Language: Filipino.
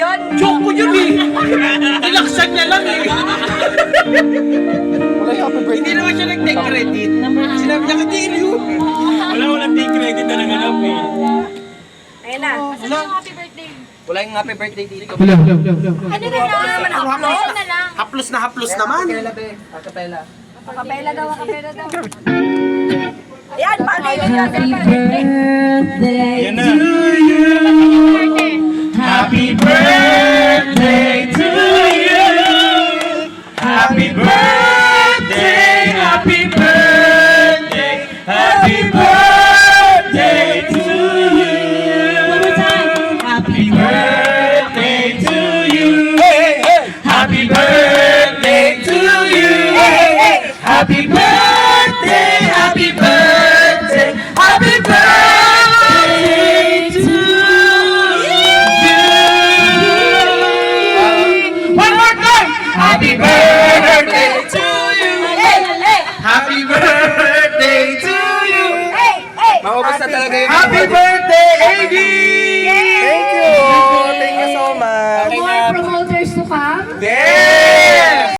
yun? Joke ko yun eh. Nilaksan niya lang eh. Wala yung happy birthday. Hindi naman siya nag-take credit. Sinabi niya katili yun. Walang take credit na nanganap eh. Ayun na. Wala. Happy birthday. Wala yung happy birthday dito. Ano na naman? Haplos na lang. Haplos na haplos naman. Kapela daw, kapela daw. Ayan, paano yun? Yan na. Happy birthday to you. Happy birthday, happy birthday, happy birthday to you. One more time. Happy birthday to you. Happy birthday to you. Happy birthday, happy birthday, happy birthday to you. One more time. Happy birthday to you. Happy birthday to you. Maubos na talaga yung Happy birthday, AD! Thank you! Thank you so much! More promoters to come. Yeah!